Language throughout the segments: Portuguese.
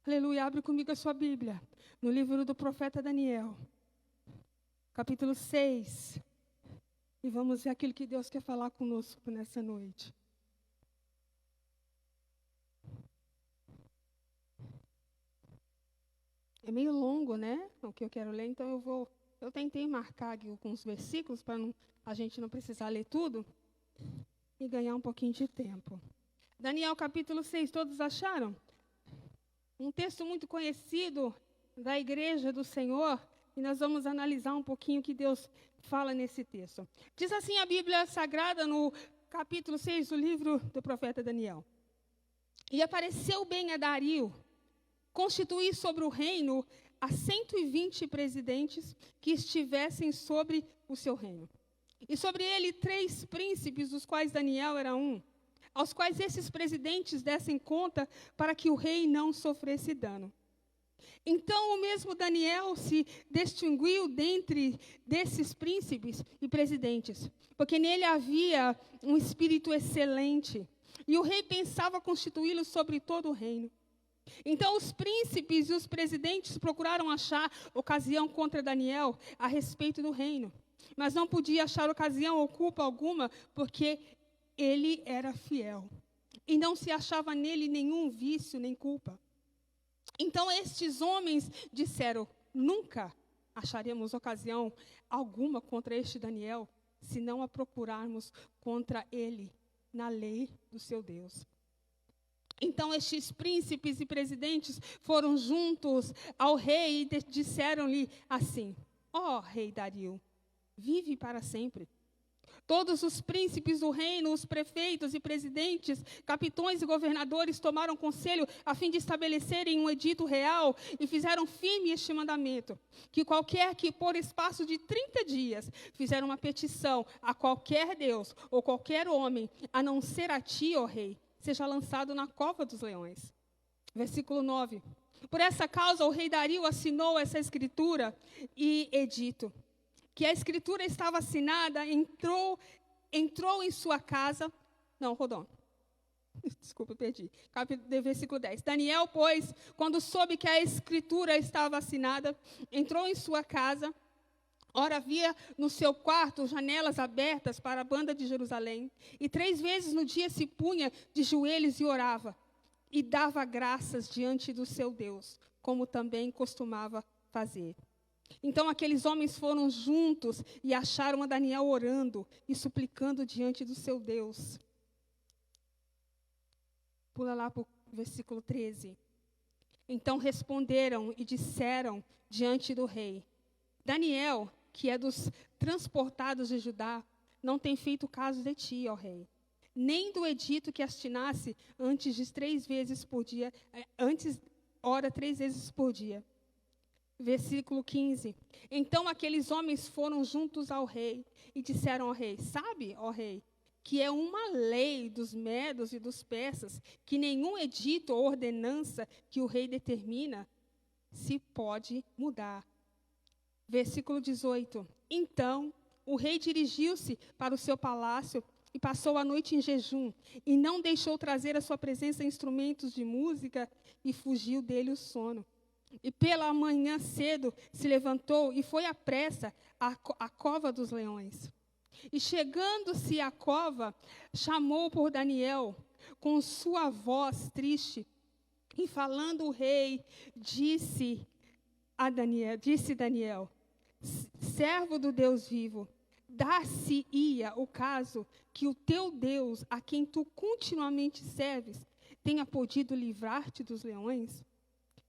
Aleluia, abre comigo a sua Bíblia, no livro do profeta Daniel, capítulo 6, e vamos ver aquilo que Deus quer falar conosco nessa noite. É meio longo, né, o que eu quero ler, então eu tentei marcar aqui alguns versículos para a gente não precisar ler tudo e ganhar um pouquinho de tempo. Daniel capítulo 6, todos acharam? Um texto muito conhecido da igreja do Senhor, e nós vamos analisar um pouquinho o que Deus fala nesse texto. Diz assim a Bíblia Sagrada no capítulo 6 do livro do profeta Daniel. E apareceu bem a Dario constituir sobre o reino a 120 presidentes que estivessem sobre o seu reino. E sobre ele 3 príncipes, dos quais Daniel era um, aos quais esses presidentes dessem conta para que o rei não sofresse dano. Então o mesmo Daniel se distinguiu dentre desses príncipes e presidentes, porque nele havia um espírito excelente, e o rei pensava constituí-lo sobre todo o reino. Então os príncipes e os presidentes procuraram achar ocasião contra Daniel a respeito do reino, mas não podia achar ocasião ou culpa alguma, porque ele era fiel, e não se achava nele nenhum vício nem culpa. Então estes homens disseram: nunca acharemos ocasião alguma contra este Daniel, se não a procurarmos contra ele na lei do seu Deus. Então estes príncipes e presidentes foram juntos ao rei e disseram-lhe assim: ó rei Dario, vive para sempre. Todos os príncipes do reino, os prefeitos e presidentes, capitões e governadores tomaram conselho a fim de estabelecerem um edito real e fizeram firme este mandamento: que qualquer que por espaço de 30 dias fizer uma petição a qualquer Deus ou qualquer homem, a não ser a ti, ó rei, seja lançado na cova dos leões. Versículo 9. Por essa causa o rei Dario assinou essa escritura e edito. Que a escritura estava assinada, entrou em sua casa. Não, Rodon. Desculpa, perdi. Versículo 10. Daniel, pois, quando soube que a escritura estava assinada, entrou em sua casa. Ora, havia no seu quarto janelas abertas para a banda de Jerusalém. E 3 vezes no dia se punha de joelhos e orava. E dava graças diante do seu Deus, como também costumava fazer. Então aqueles homens foram juntos e acharam a Daniel orando e suplicando diante do seu Deus. Pula lá para o versículo 13. Então responderam e disseram diante do rei: Daniel, que é dos transportados de Judá, não tem feito caso de ti, ó rei, nem do edito que astinasse antes de 3 vezes por dia, ora 3 vezes por dia. Versículo 15. Então aqueles homens foram juntos ao rei e disseram ao rei: sabe, ó rei, que é uma lei dos medos e dos persas, que nenhum edito ou ordenança que o rei determina se pode mudar. Versículo 18. Então o rei dirigiu-se para o seu palácio e passou a noite em jejum, e não deixou trazer à sua presença instrumentos de música, e fugiu dele o sono. E pela manhã cedo se levantou e foi à pressa à cova dos leões. E chegando-se à cova, chamou por Daniel com sua voz triste. E falando o rei, disse Daniel, servo do Deus vivo, dar-se-ia o caso que o teu Deus, a quem tu continuamente serves, tenha podido livrar-te dos leões?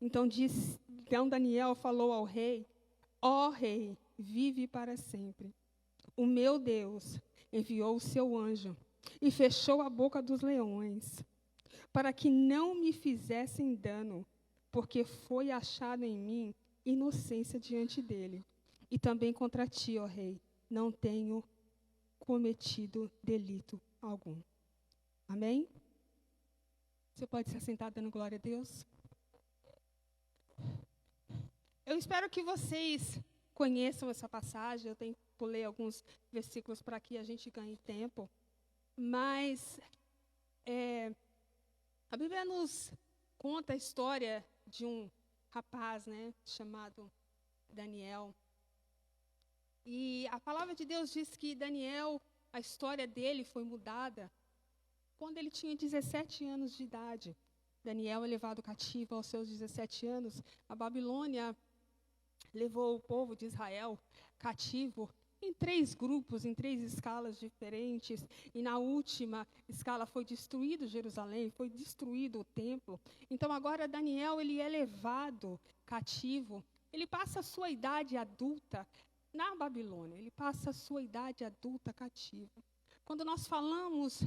Então Daniel falou ao rei: ó rei, vive para sempre. O meu Deus enviou o seu anjo e fechou a boca dos leões, para que não me fizessem dano, porque foi achado em mim inocência diante dele. E também contra ti, ó rei, não tenho cometido delito algum. Amém? Você pode se assentar dando glória a Deus? Eu espero que vocês conheçam essa passagem. Eu pulei alguns versículos para que a gente ganhe tempo. Mas a Bíblia nos conta a história de um rapaz, né, chamado Daniel. E a palavra de Deus diz que Daniel, a história dele foi mudada quando ele tinha 17 anos de idade. Daniel é levado cativo aos seus 17 anos. A Babilônia levou o povo de Israel cativo em 3 grupos, em 3 escalas diferentes. E na última escala foi destruído Jerusalém, foi destruído o templo. Então agora Daniel, ele é levado cativo. Ele passa a sua idade adulta na Babilônia. Ele passa a sua idade adulta cativo. Quando nós falamos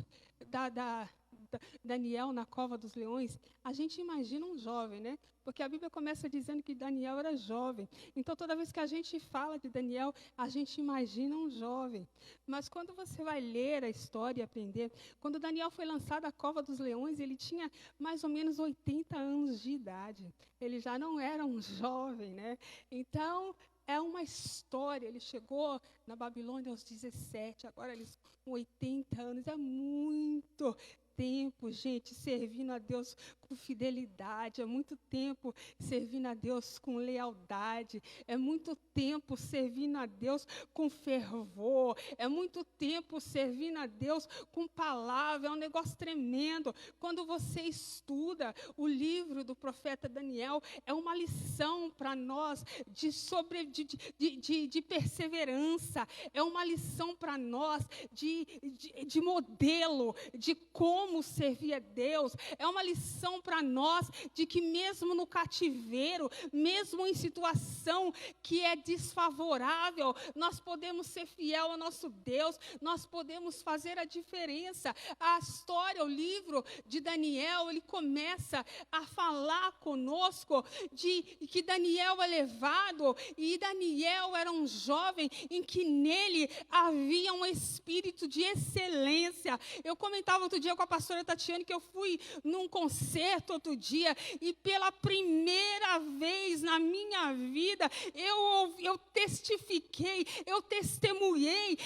Daniel na cova dos leões, a gente imagina um jovem, né? Porque a Bíblia começa dizendo que Daniel era jovem. Então, toda vez que a gente fala de Daniel, a gente imagina um jovem. Mas quando você vai ler a história e aprender, quando Daniel foi lançado à cova dos leões, ele tinha mais ou menos 80 anos de idade. Ele já não era um jovem, né? Então, é uma história. Ele chegou na Babilônia aos 17, agora eles com 80 anos. É muito tempo, gente, servindo a Deus com fidelidade, é muito tempo servindo a Deus com lealdade, é muito tempo servindo a Deus com fervor, é muito tempo servindo a Deus com palavra, é um negócio tremendo. Quando você estuda o livro do profeta Daniel, é uma lição para nós de perseverança, é uma lição para nós de modelo, de como servir a Deus, é uma lição para nós de que mesmo no cativeiro, mesmo em situação que é desfavorável, nós podemos ser fiel ao nosso Deus, nós podemos fazer a diferença. A história, o livro de Daniel, ele começa a falar conosco de que Daniel é levado, e Daniel era um jovem em que nele havia um espírito de excelência. Eu comentava outro dia com a pastora Tatiane que eu fui num concerto outro dia, e pela primeira vez na minha vida eu testifiquei, eu testemunhei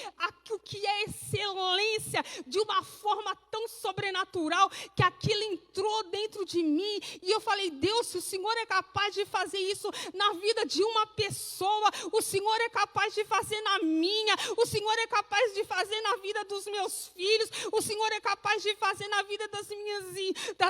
o que é excelência de uma forma tão sobrenatural, que aquilo entrou dentro de mim, e eu falei: Deus, se o Senhor é capaz de fazer isso na vida de uma pessoa, o Senhor é capaz de fazer na minha, o Senhor é capaz de fazer na vida dos meus filhos, o Senhor é capaz de fazer na vida das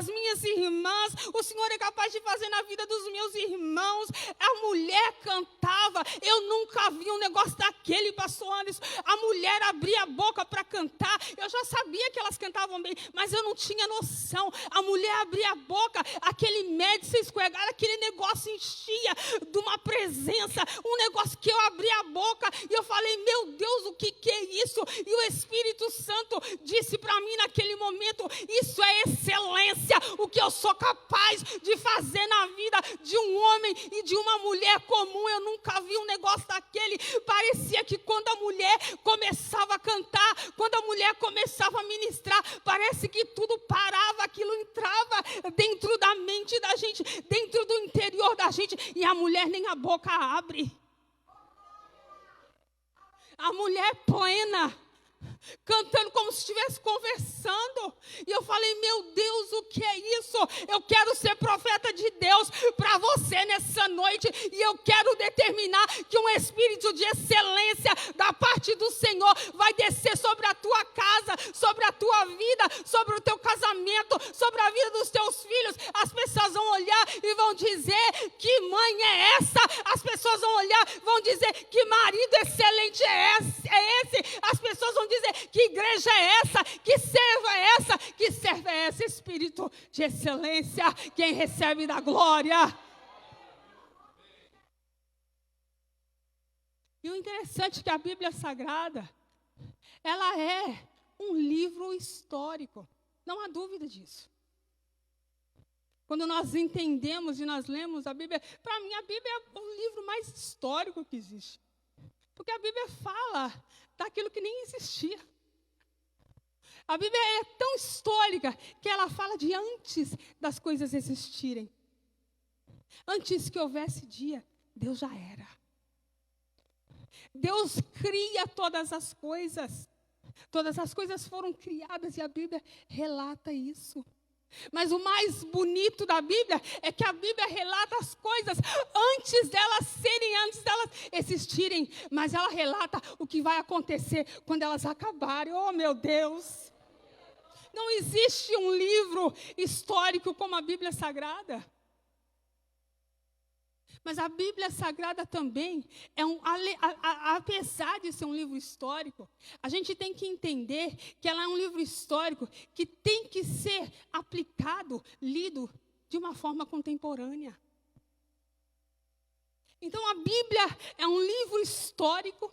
minhas irmãs, o Senhor é capaz de fazer na vida dos meus irmãos. A mulher cantava, eu nunca vi um negócio daquele, pastor Anderson. A mulher abria a boca para cantar, eu já sabia que elas cantavam bem, mas eu não tinha noção. A mulher abria a boca, aquele médico se escorregar, aquele negócio enchia de uma presença, um negócio que eu abria a boca e eu falei: meu Deus, o que é isso? E o Espírito Santo disse para mim naquele momento: isso é excelência, o que eu sou capaz de fazer na vida de um homem e de uma mulher comum. Eu nunca vi um negócio daquele. Parecia que quando a mulher começava a cantar, quando a mulher começava a ministrar, parece que tudo parava, aquilo entrava dentro da mente da gente, dentro do interior da gente, e a mulher nem a boca abre. A mulher plena, cantando como se estivesse conversando. E eu falei: meu Deus, o que é isso? Eu quero ser profeta de Deus para você nessa noite, e eu quero determinar que um espírito de excelência da parte do Senhor vai descer sobre a tua casa, sobre a tua vida, sobre o teu casamento, sobre a vida dos teus filhos. As pessoas vão olhar e vão dizer: que mãe é essa? As pessoas vão olhar e vão dizer: que marido excelente é esse? As pessoas vão dizer: que igreja é essa? Que serva é essa? Que serva é essa? Espírito de excelência, quem recebe da glória. E o interessante é que a Bíblia Sagrada, ela é um livro histórico, não há dúvida disso. Quando nós entendemos e nós lemos a Bíblia, para mim a Bíblia é o livro mais histórico que existe. Porque a Bíblia fala daquilo que nem existia. A Bíblia é tão histórica que ela fala de antes das coisas existirem. Antes que houvesse dia, Deus já era. Deus cria todas as coisas. Todas as coisas foram criadas e a Bíblia relata isso. Mas o mais bonito da Bíblia é que a Bíblia relata as coisas antes delas existirem. Mas ela relata o que vai acontecer quando elas acabarem. Oh, meu Deus! Não existe um livro histórico como a Bíblia Sagrada. Mas a Bíblia Sagrada também apesar de ser um livro histórico, a gente tem que entender que ela é um livro histórico que tem que ser aplicado, lido de uma forma contemporânea. Então a Bíblia é um livro histórico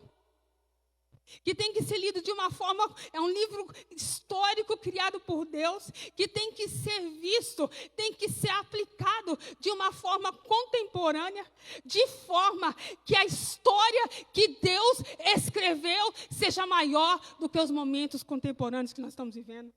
que tem que ser lido de uma forma, é um livro histórico criado por Deus, que tem que ser visto, tem que ser aplicado de uma forma contemporânea, de forma que a história que Deus escreveu seja maior do que os momentos contemporâneos que nós estamos vivendo.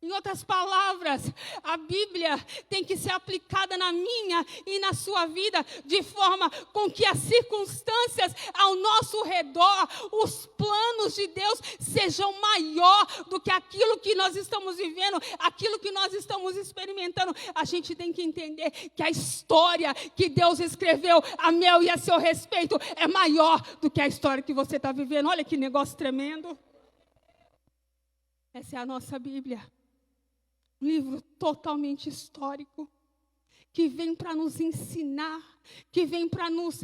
Em outras palavras, a Bíblia tem que ser aplicada na minha e na sua vida de forma com que as circunstâncias ao nosso redor, os planos de Deus sejam maior do que aquilo que nós estamos vivendo, aquilo que nós estamos experimentando. A gente tem que entender que a história que Deus escreveu a meu e a seu respeito é maior do que a história que você está vivendo. Olha que negócio tremendo. Essa é a nossa Bíblia. Um livro totalmente histórico, que vem para nos ensinar, que vem para nos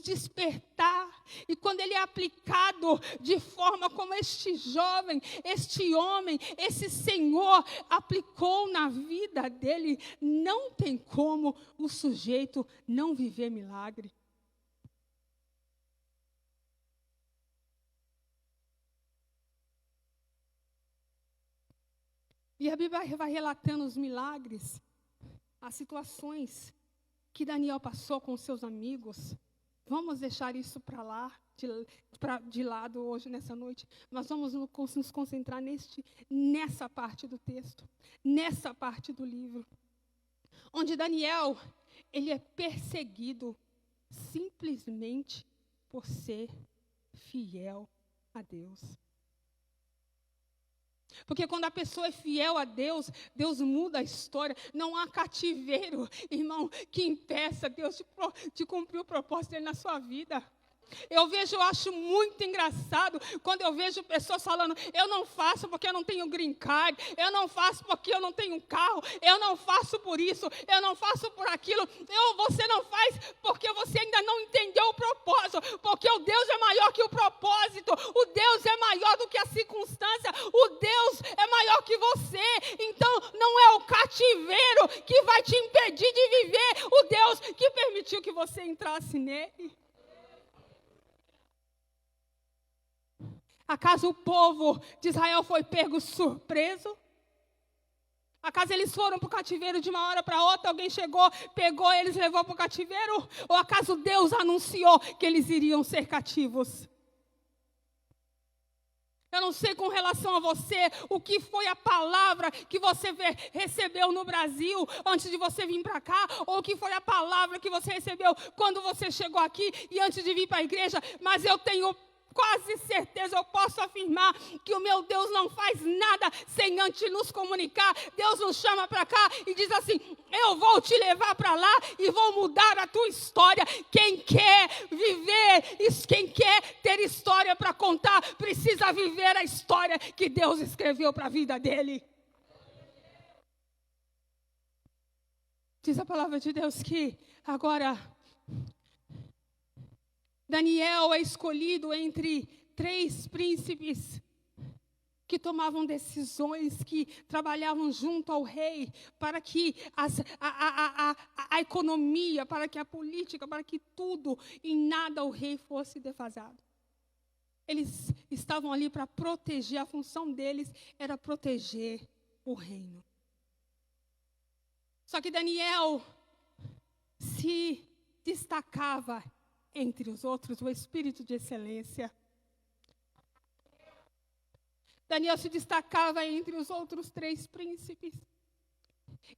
despertar. E quando ele é aplicado de forma como este jovem, este homem, esse senhor aplicou na vida dele, não tem como o sujeito não viver milagre. E a Bíblia vai relatando os milagres, as situações que Daniel passou com seus amigos. Vamos deixar isso para lá, de lado hoje, nessa noite. Nós vamos nos concentrar nessa parte do texto, nessa parte do livro. Onde Daniel, ele é perseguido simplesmente por ser fiel a Deus. Porque quando a pessoa é fiel a Deus, Deus muda a história. Não há cativeiro, irmão, que impeça Deus de cumprir o propósito dele na sua vida. Eu acho muito engraçado quando eu vejo pessoas falando: eu não faço porque eu não tenho green card, eu não faço porque eu não tenho carro, eu não faço por isso, eu não faço por aquilo. Você não faz porque você ainda não entendeu o propósito, porque o Deus é maior que o propósito, o Deus é maior do que a circunstância, o Deus é maior que você. Então não é o cativeiro que vai te impedir de viver o Deus que permitiu que você entrasse nele. Acaso o povo de Israel foi pego surpreso? Acaso eles foram para o cativeiro de uma hora para outra, alguém chegou, pegou eles e levou para o cativeiro? Ou acaso Deus anunciou que eles iriam ser cativos? Eu não sei com relação a você, o que foi a palavra que você recebeu no Brasil antes de você vir para cá, ou o que foi a palavra que você recebeu quando você chegou aqui e antes de vir para a igreja, mas eu tenho quase certeza, eu posso afirmar que o meu Deus não faz nada sem antes nos comunicar. Deus nos chama para cá e diz assim: eu vou te levar para lá e vou mudar a tua história. Quem quer viver, quem quer ter história para contar, precisa viver a história que Deus escreveu para a vida dele. Diz a palavra de Deus que agora Daniel é escolhido entre 3 príncipes que tomavam decisões, que trabalhavam junto ao rei, para que a economia, para que a política, para que tudo, em nada o rei fosse defasado. Eles estavam ali para proteger, a função deles era proteger o reino. Só que Daniel se destacava entre os outros, o espírito de excelência. Daniel se destacava entre os outros 3 príncipes.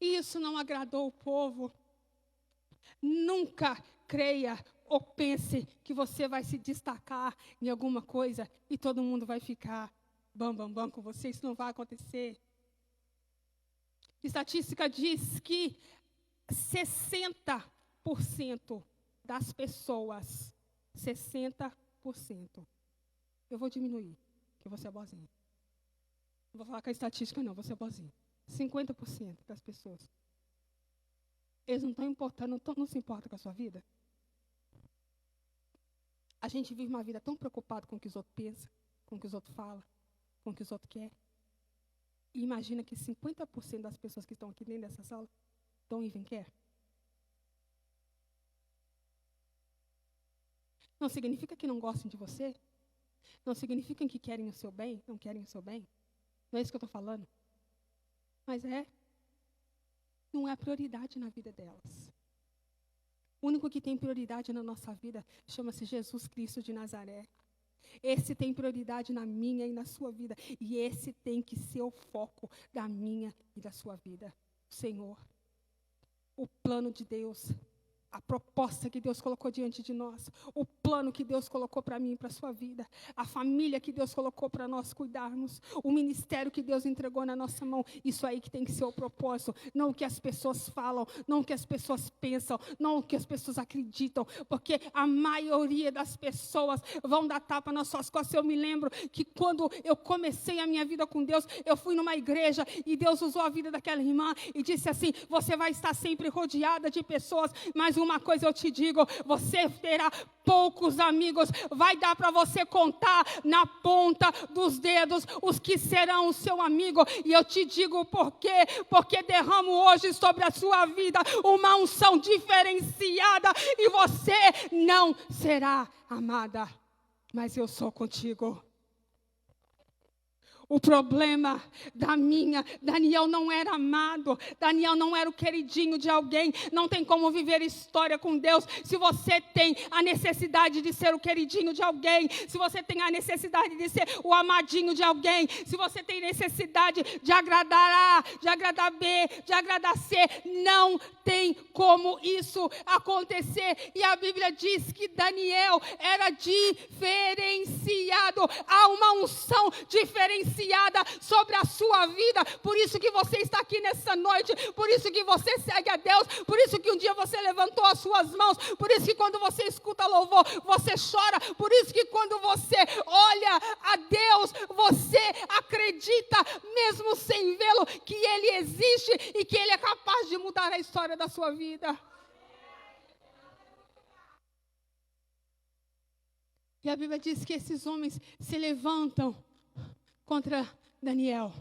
E isso não agradou o povo. Nunca creia ou pense que você vai se destacar em alguma coisa e todo mundo vai ficar bam, bam, bam com você. Isso não vai acontecer. Estatística diz que 60% das pessoas, 60%. Eu vou diminuir, que eu vou ser boazinha. Não vou falar com a estatística, não, vou ser boazinha. 50% das pessoas. Eles não estão importando, não se importam com a sua vida. A gente vive uma vida tão preocupado com o que os outros pensam, com o que os outros falam, com o que os outros querem. E imagina que 50% das pessoas que estão aqui dentro dessa sala don't even care. Não significa que não gostem de você. Não significa que querem o seu bem, não querem o seu bem. Não é isso que eu estou falando. Mas não é a prioridade na vida delas. O único que tem prioridade na nossa vida chama-se Jesus Cristo de Nazaré. Esse tem prioridade na minha e na sua vida. E esse tem que ser o foco da minha e da sua vida. O Senhor, o plano de Deus, a proposta que Deus colocou diante de nós, o plano que Deus colocou para mim e para a sua vida, a família que Deus colocou para nós cuidarmos, o ministério que Deus entregou na nossa mão, isso aí que tem que ser o propósito, não o que as pessoas falam, não o que as pessoas pensam, não o que as pessoas acreditam, porque a maioria das pessoas vão dar tapa nas suas costas. Eu me lembro que quando eu comecei a minha vida com Deus, eu fui numa igreja e Deus usou a vida daquela irmã e disse assim: você vai estar sempre rodeada de pessoas, mas uma coisa eu te digo, você terá poucos amigos, vai dar para você contar na ponta dos dedos os que serão o seu amigo. E eu te digo por quê? Porque derramo hoje sobre a sua vida uma unção diferenciada e você não será amada, mas eu sou contigo. O problema Daniel não era amado, Daniel não era o queridinho de alguém. Não tem como viver história com Deus se você tem a necessidade de ser o queridinho de alguém, se você tem a necessidade de ser o amadinho de alguém, se você tem necessidade de agradar A, de agradar B, de agradar C. Não tem como isso acontecer. E a Bíblia diz que Daniel era diferenciado. Há uma unção diferenciada sobre a sua vida. Por isso que você está aqui nessa noite, por isso que você segue a Deus, por isso que um dia você levantou as suas mãos, por isso que quando você escuta louvor, você chora, por isso que quando você olha a Deus, você acredita, mesmo sem vê-lo, que Ele existe e que Ele é capaz de mudar a história da sua vida. E a Bíblia diz que esses homens se levantam contra Daniel,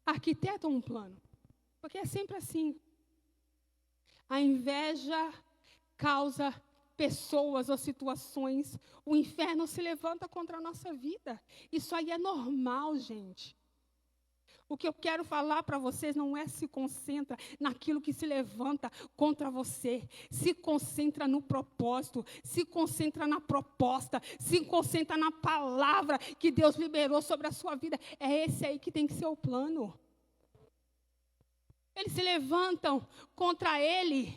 arquitetam um plano, porque é sempre assim. A inveja causa pessoas ou situações, o inferno se levanta contra a nossa vida. Isso aí é normal, gente. O que eu quero falar para vocês não é se concentra naquilo que se levanta contra você. Se concentra no propósito, se concentra na proposta, se concentra na palavra que Deus liberou sobre a sua vida. É esse aí que tem que ser o plano. Eles se levantam contra ele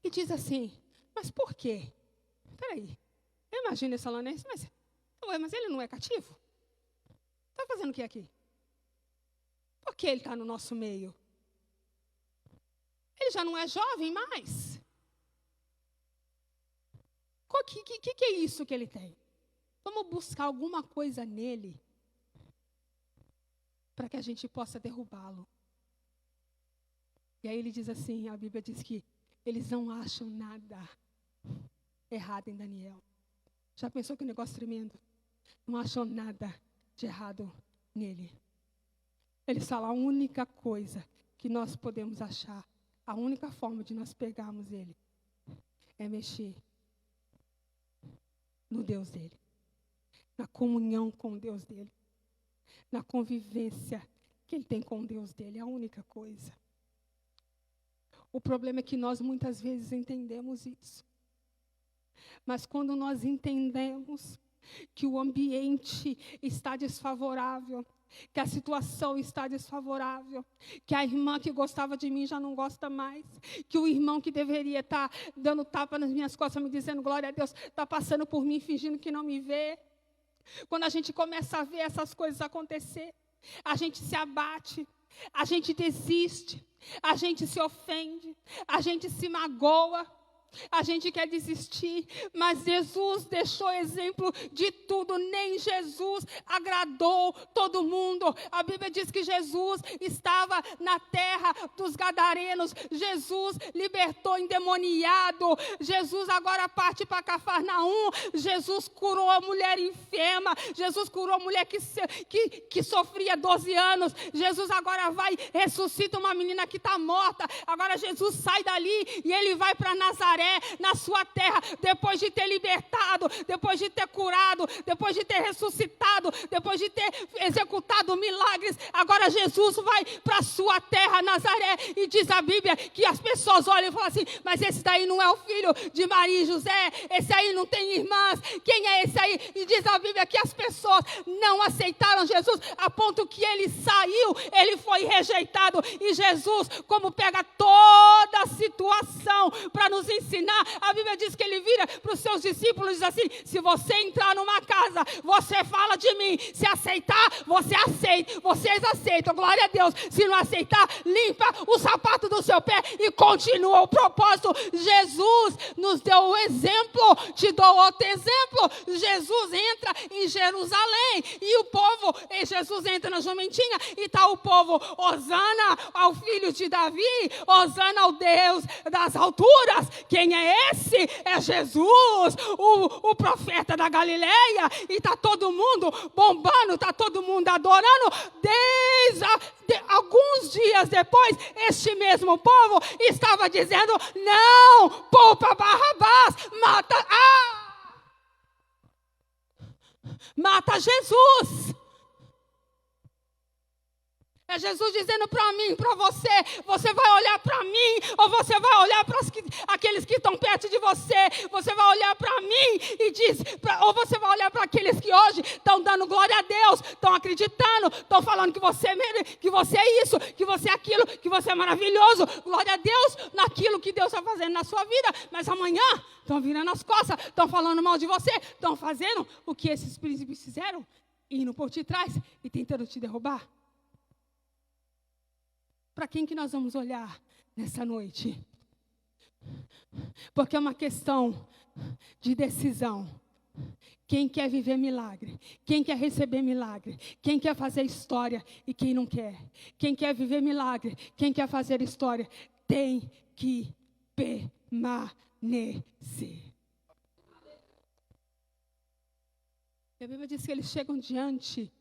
e diz assim: mas por quê? Peraí, eu imagino esse falando isso, mas ele não é cativo? Está fazendo o que aqui? Por que ele está no nosso meio? Ele já não é jovem mais. O que é isso que ele tem? Vamos buscar alguma coisa nele para que a gente possa derrubá-lo. E aí ele diz assim, a Bíblia diz que eles não acham nada errado em Daniel. Já pensou que negócio tremendo? Não acham nada de errado nele. Eles falam: a única coisa que nós podemos achar, a única forma de nós pegarmos ele, é mexer no Deus dele, na comunhão com o Deus dele, na convivência que ele tem com o Deus dele, é a única coisa. O problema é que nós muitas vezes entendemos isso. Mas quando nós entendemos que o ambiente está desfavorável, que a situação está desfavorável, que a irmã que gostava de mim já não gosta mais, que o irmão que deveria estar dando tapa nas minhas costas, me dizendo glória a Deus, está passando por mim fingindo que não me vê. Quando a gente começa a ver essas coisas acontecer, a gente se abate, a gente desiste, a gente se ofende, a gente se magoa, a gente quer desistir, mas Jesus deixou exemplo de tudo, nem Jesus agradou todo mundo. A Bíblia diz que Jesus estava na terra dos gadarenos, Jesus libertou endemoniado, Jesus agora parte para Cafarnaum, Jesus curou a mulher enferma, Jesus curou a mulher que sofria 12 anos, Jesus agora vai, ressuscita uma menina que está morta, agora Jesus sai dali e ele vai para Nazaré, na sua terra, depois de ter libertado, depois de ter curado, depois de ter ressuscitado, depois de ter executado milagres, agora Jesus vai para a sua terra, Nazaré, e diz a Bíblia que as pessoas olham e falam assim, mas esse daí não é o filho de Maria e José, esse aí não tem irmãs, quem é esse aí? E diz a Bíblia que as pessoas não aceitaram Jesus, a ponto que ele saiu, ele foi rejeitado, e Jesus, como pega toda a situação para nos ensinar, a Bíblia diz que ele vira para os seus discípulos e diz assim, se você entrar numa casa, você fala de mim, se aceitar, você aceita, vocês aceitam, glória a Deus, se não aceitar, limpa o sapato do seu pé e continua o propósito. Jesus nos deu o exemplo, te dou outro exemplo, Jesus entra em Jerusalém, e o povo, e Jesus entra na jumentinha, e está o povo, Hosana ao filho de Davi, Hosana ao Deus das alturas, quem é esse? É Jesus, o profeta da Galileia, e está todo mundo bombando, está todo mundo adorando, alguns dias depois, este mesmo povo estava dizendo, não, poupa Barrabás, mata Jesus. É Jesus dizendo para mim, para você, você vai olhar para mim, ou você vai olhar para aqueles que estão perto de você vai olhar para mim e diz, ou você vai olhar para aqueles que hoje estão dando glória a Deus, estão acreditando, estão falando que você é isso, que você é aquilo, que você é maravilhoso, glória a Deus naquilo que Deus está fazendo na sua vida, mas amanhã estão virando as costas, estão falando mal de você, estão fazendo o que esses príncipes fizeram, indo por detrás e tentando te derrubar. Para quem que nós vamos olhar nessa noite? Porque é uma questão de decisão. Quem quer viver milagre? Quem quer receber milagre? Quem quer fazer história e quem não quer? Quem quer viver milagre? Quem quer fazer história? Tem que permanecer. A Bíblia diz que eles chegam diante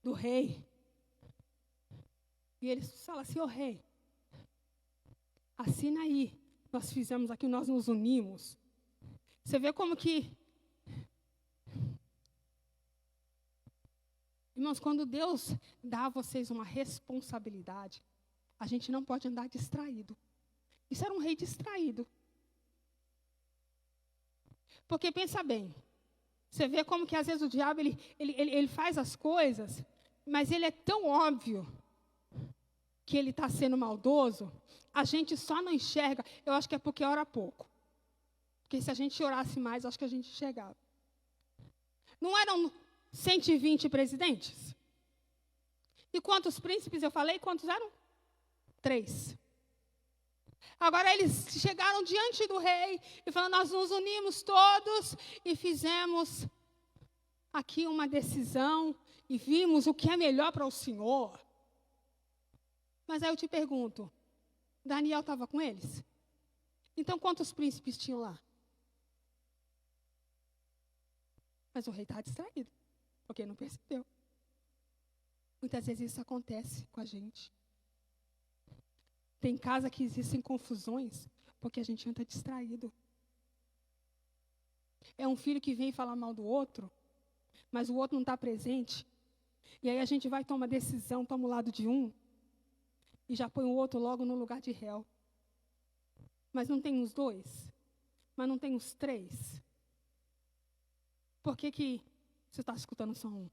do rei. E eles falam assim, rei, assina aí, nós fizemos aqui, nós nos unimos. Você vê como que... Irmãos, quando Deus dá a vocês uma responsabilidade, a gente não pode andar distraído. Isso era um rei distraído. Porque pensa bem, você vê como que às vezes o diabo, ele faz as coisas, mas ele é tão óbvio que ele está sendo maldoso, a gente só não enxerga, eu acho que é porque ora pouco. Porque se a gente orasse mais, acho que a gente enxergava. Não eram 120 presidentes? E quantos príncipes eu falei? Quantos eram? 3. Agora eles chegaram diante do rei e falaram, nós nos unimos todos e fizemos aqui uma decisão e vimos o que é melhor para o Senhor. Mas aí eu te pergunto, Daniel estava com eles? Então quantos príncipes tinham lá? Mas o rei está distraído, porque não percebeu. Muitas vezes isso acontece com a gente. Tem casa que existem confusões, porque a gente anda distraído. É um filho que vem falar mal do outro, mas o outro não está presente. E aí a gente vai tomar decisão, toma o lado de um, e já põe o outro logo no lugar de réu. Mas não tem os 2? Mas não tem os 3? Por que você está escutando só um?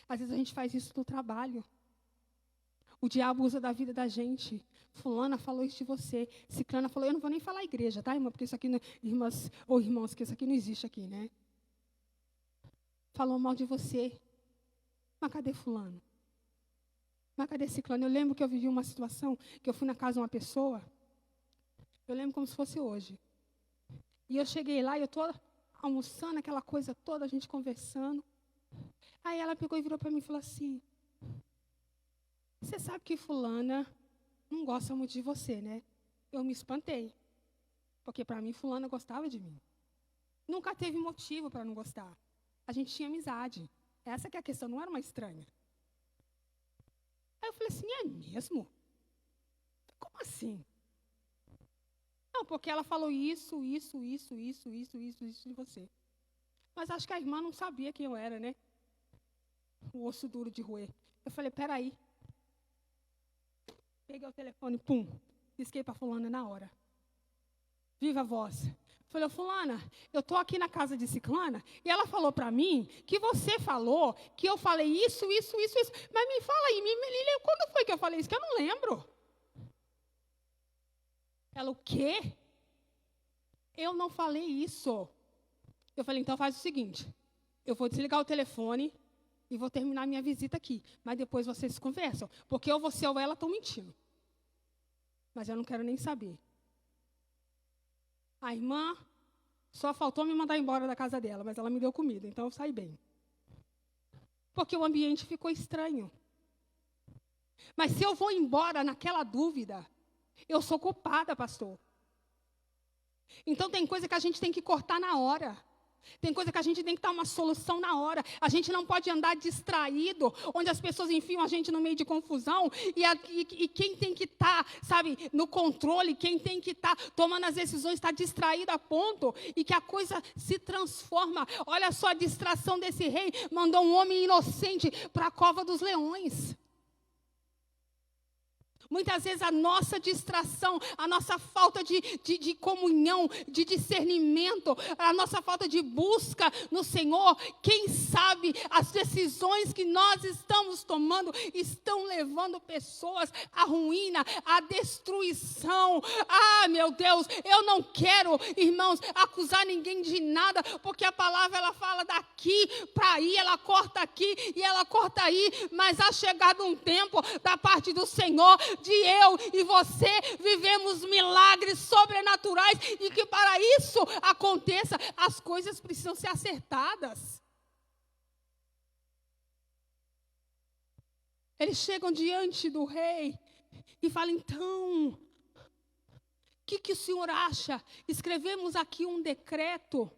Às vezes a gente faz isso no trabalho. O diabo usa da vida da gente. Fulana falou isso de você. Ciclana falou, eu não vou nem falar igreja, tá, irmã? Porque isso aqui, irmãs ou irmãos, que isso aqui não existe aqui, né? Falou mal de você. Mas cadê fulano? Mas cadê ciclano? Eu lembro que eu vivi uma situação, que eu fui na casa de uma pessoa, eu lembro como se fosse hoje. E eu cheguei lá e eu estou almoçando, aquela coisa toda, a gente conversando. Aí ela pegou e virou para mim e falou assim, você sabe que fulana não gosta muito de você, né? Eu me espantei. Porque para mim, fulana gostava de mim. Nunca teve motivo para não gostar. A gente tinha amizade. Essa que é a questão, não era uma estranha. Aí eu falei assim, é mesmo? Como assim? Não, porque ela falou isso de você. Mas acho que a irmã não sabia quem eu era, né? O osso duro de roer. Eu falei, peraí. Peguei o telefone, pum. Disquei para fulana na hora. Viva a voz. Falei, fulana, eu estou aqui na casa de ciclana e ela falou para mim que você falou que eu falei isso. Mas me fala aí, quando foi que eu falei isso? Que eu não lembro. Ela, o quê? Eu não falei isso. Eu falei, então faz o seguinte, eu vou desligar o telefone e vou terminar minha visita aqui. Mas depois vocês conversam, porque ou você ou ela estão mentindo. Mas eu não quero nem saber. A irmã só faltou me mandar embora da casa dela, mas ela me deu comida, então eu saí bem. Porque o ambiente ficou estranho. Mas se eu vou embora naquela dúvida, eu sou culpada, pastor. Então tem coisa que a gente tem que cortar na hora. Tem coisa que a gente tem que dar uma solução na hora. A gente não pode andar distraído, onde as pessoas enfiam a gente no meio de confusão. E quem tem que estar, no controle, quem tem que estar tomando as decisões, está distraído a ponto e que a coisa se transforma. Olha só a distração desse rei. Mandou um homem inocente para a cova dos leões. Muitas vezes a nossa distração, a nossa falta de comunhão, de discernimento, a nossa falta de busca no Senhor, quem sabe as decisões que nós estamos tomando estão levando pessoas à ruína, à destruição. Ah, meu Deus, eu não quero, irmãos, acusar ninguém de nada, porque a palavra ela fala daqui para aí, ela corta aqui e ela corta aí, mas há chegado um tempo da parte do Senhor de eu e você vivemos milagres sobrenaturais e que para isso aconteça, as coisas precisam ser acertadas. Eles chegam diante do rei e falam, então, o que o senhor acha? Escrevemos aqui um decreto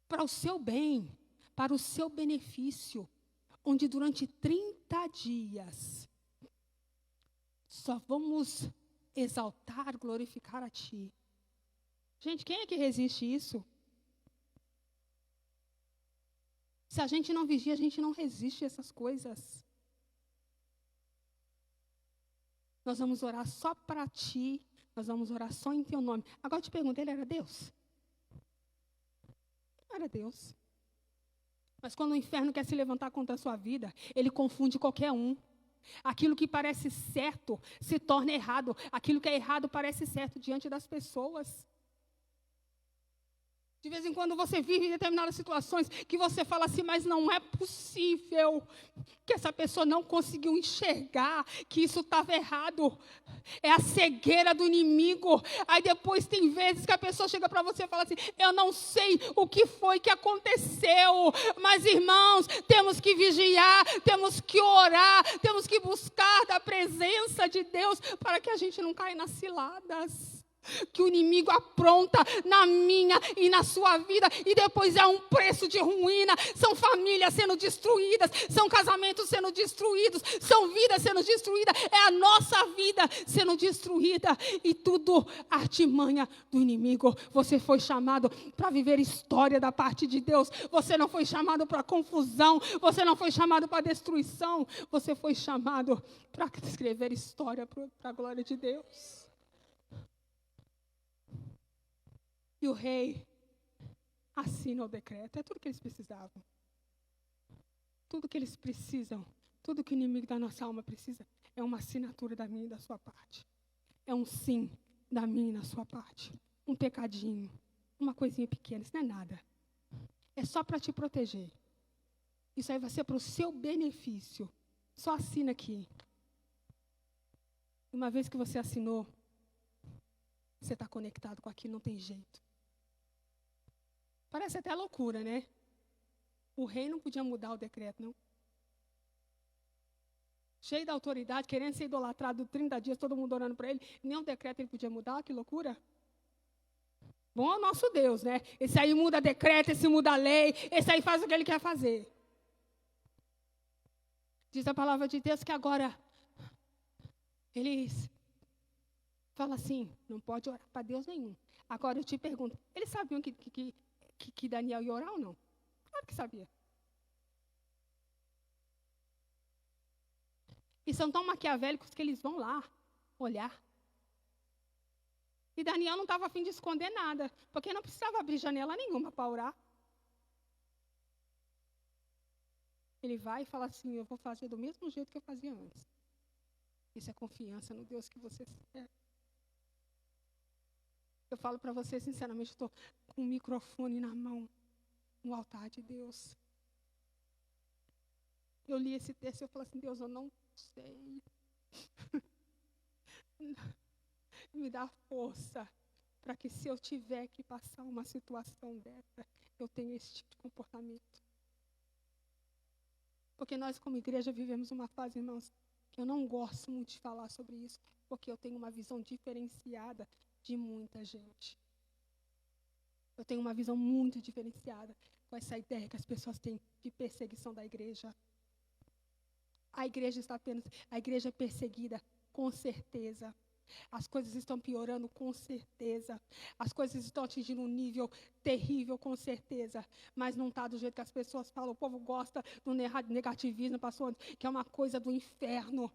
para o seu bem, para o seu benefício, onde durante 30 dias só vamos exaltar, glorificar a Ti. Gente, quem é que resiste isso? Se a gente não vigia, a gente não resiste a essas coisas. Nós vamos orar só para Ti, nós vamos orar só em Teu nome. Agora eu te pergunto, ele era Deus? Não era Deus. Mas quando o inferno quer se levantar contra a sua vida, ele confunde qualquer um. Aquilo que parece certo se torna errado. Aquilo que é errado parece certo diante das pessoas. De vez em quando você vive em determinadas situações que você fala assim, mas não é possível que essa pessoa não conseguiu enxergar que isso estava errado. É a cegueira do inimigo. Aí depois tem vezes que a pessoa chega para você e fala assim, eu não sei o que foi que aconteceu, mas irmãos, temos que vigiar, temos que orar, temos que buscar da presença de Deus para que a gente não caia nas ciladas que o inimigo apronta na minha e na sua vida, e depois é um preço de ruína. São famílias sendo destruídas, são casamentos sendo destruídos, são vidas sendo destruídas, é a nossa vida sendo destruída, e tudo artimanha do inimigo. Você foi chamado para viver história da parte de Deus, você não foi chamado para confusão, você não foi chamado para destruição, você foi chamado para escrever história para a glória de Deus. E o rei assina o decreto. É tudo que eles precisavam. Tudo que eles precisam, tudo que o inimigo da nossa alma precisa, é uma assinatura da minha e da sua parte. É um sim da minha e da sua parte. Um pecadinho, uma coisinha pequena, isso não é nada. É só para te proteger. Isso aí vai ser para o seu benefício. Só assina aqui. Uma vez que você assinou, você está conectado com aquilo, não tem jeito. Parece até loucura, né? O rei não podia mudar o decreto, não. Cheio da autoridade, querendo ser idolatrado 30 dias, todo mundo orando para ele, nem o decreto ele podia mudar, que loucura. Bom é o nosso Deus, né? Esse aí muda decreto, esse muda lei, esse aí faz o que ele quer fazer. Diz a palavra de Deus que agora eles falam assim, não pode orar para Deus nenhum. Agora eu te pergunto, eles sabiam que Daniel ia orar ou não? Claro que sabia. E são tão maquiavélicos que eles vão lá olhar. E Daniel não estava a fim de esconder nada, porque não precisava abrir janela nenhuma para orar. Ele vai e fala assim, eu vou fazer do mesmo jeito que eu fazia antes. Isso é confiança no Deus que você serve. Eu falo para você, sinceramente, estou com um microfone na mão, no altar de Deus. Eu li esse texto e eu falei assim, Deus, eu não sei. Me dá força para que se eu tiver que passar uma situação dessa, eu tenha esse tipo de comportamento. Porque nós, como igreja, vivemos uma fase, irmãos, que eu não gosto muito de falar sobre isso, porque eu tenho uma visão diferenciada de muita gente. Eu tenho uma visão muito diferenciada com essa ideia que as pessoas têm de perseguição da igreja. A igreja é perseguida, com certeza. As coisas estão piorando, com certeza. As coisas estão atingindo um nível terrível, com certeza. Mas não está do jeito que as pessoas falam. O povo gosta do negativismo, pastor, que é uma coisa do inferno.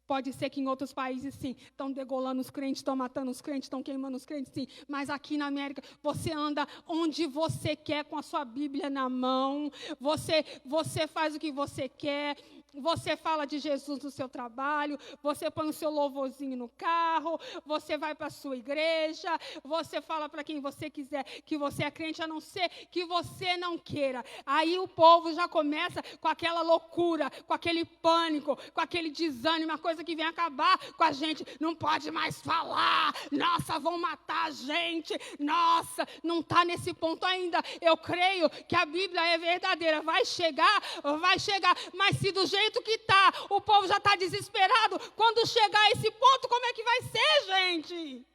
Pode ser que em outros países, sim, estão degolando os crentes, estão matando os crentes, estão queimando os crentes, sim. Mas aqui na América, você anda onde você quer com a sua Bíblia na mão. Você faz o que você quer. Você fala de Jesus no seu trabalho, você põe o seu louvorzinho no carro, você vai para a sua igreja, você fala para quem você quiser que você é crente, a não ser que você não queira. Aí o povo já começa com aquela loucura, com aquele pânico, com aquele desânimo, uma coisa que vem acabar com a gente. Não pode mais falar, nossa, vão matar a gente, nossa, não está nesse ponto ainda. Eu creio que a Bíblia é verdadeira, vai chegar, mas se do jeito que está, o povo já está desesperado, quando chegar a esse ponto, como é que vai ser, gente?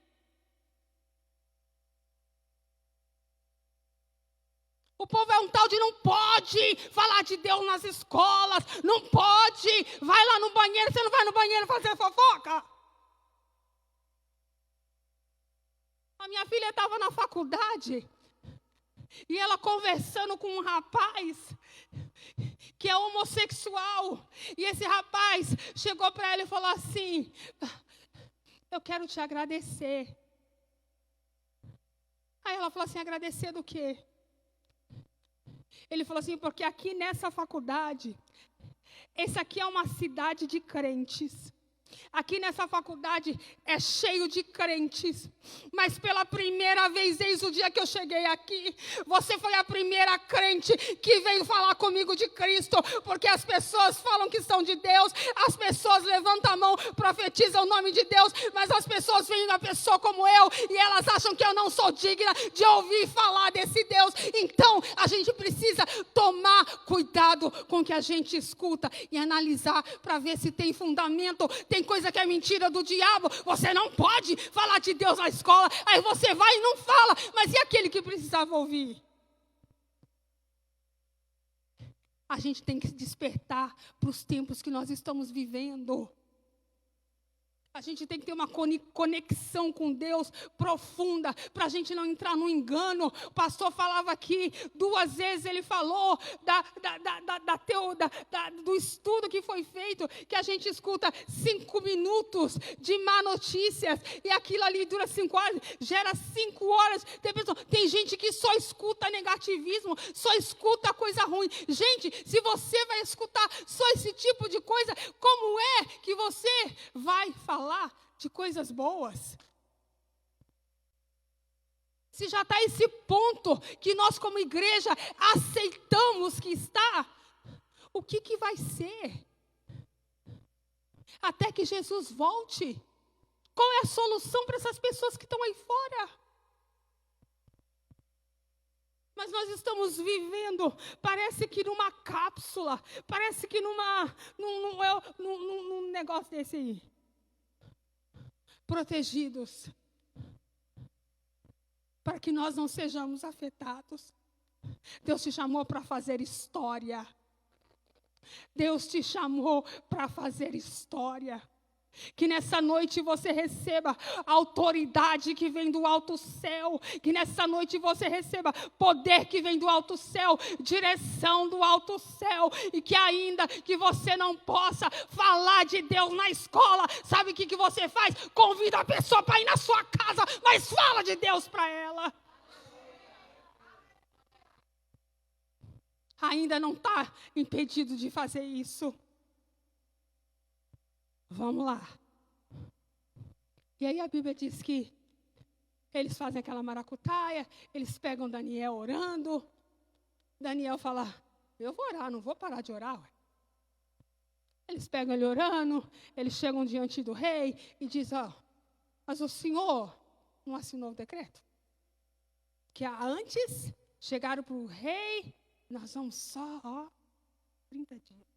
O povo é um tal de não pode falar de Deus nas escolas, não pode, vai lá no banheiro, você não vai no banheiro fazer fofoca? A minha filha estava na faculdade, e ela conversando com um rapaz que é homossexual. E esse rapaz chegou para ela e falou assim, eu quero te agradecer. Aí ela falou assim, agradecer do quê? Ele falou assim, porque aqui nessa faculdade, essa aqui é uma cidade de crentes. Aqui nessa faculdade é cheio de crentes, mas pela primeira vez, desde o dia que eu cheguei aqui, você foi a primeira crente que veio falar comigo de Cristo, porque as pessoas falam que são de Deus, as pessoas levantam a mão, profetizam o nome de Deus, mas as pessoas veem uma pessoa como eu, e elas acham que eu não sou digna de ouvir falar desse Deus. Então, a gente precisa tomar cuidado com o que a gente escuta e analisar para ver se tem fundamento. Tem coisa que é mentira do diabo, você não pode falar de Deus na escola, aí você vai e não fala, mas e aquele que precisava ouvir? A gente tem que se despertar para os tempos que nós estamos vivendo. A gente tem que ter uma conexão com Deus profunda, para a gente não entrar no engano. O pastor falava aqui, 2 vezes ele falou do estudo que foi feito, que a gente escuta 5 minutos de má notícias, e aquilo ali dura 5 horas, gera 5 horas. Tem gente que só escuta negativismo, só escuta coisa ruim. Gente, se você vai escutar só esse tipo de coisa, como é que você vai falar de coisas boas? Se já está esse ponto que nós como igreja aceitamos que está, o que vai ser? até que Jesus volte. Qual é a solução para essas pessoas que estão aí fora? Mas nós estamos vivendo, parece que numa cápsula, parece que num negócio desse aí. Protegidos, para que nós não sejamos afetados. Deus te chamou para fazer história. Deus te chamou para fazer história. Que nessa noite você receba a autoridade que vem do alto céu. Que nessa noite você receba poder que vem do alto céu, direção do alto céu. E que ainda que você não possa falar de Deus na escola, sabe o que você faz? Convida a pessoa para ir na sua casa, mas fala de Deus para ela. Ainda não está impedido de fazer isso. Vamos lá. E aí a Bíblia diz que eles fazem aquela maracutaia, eles pegam Daniel orando. Daniel fala, eu vou orar, não vou parar de orar. Ué. Eles pegam ele orando, eles chegam diante do rei e dizem, mas o senhor não assinou o decreto? Que antes chegaram para o rei, nós vamos só, 30 dias.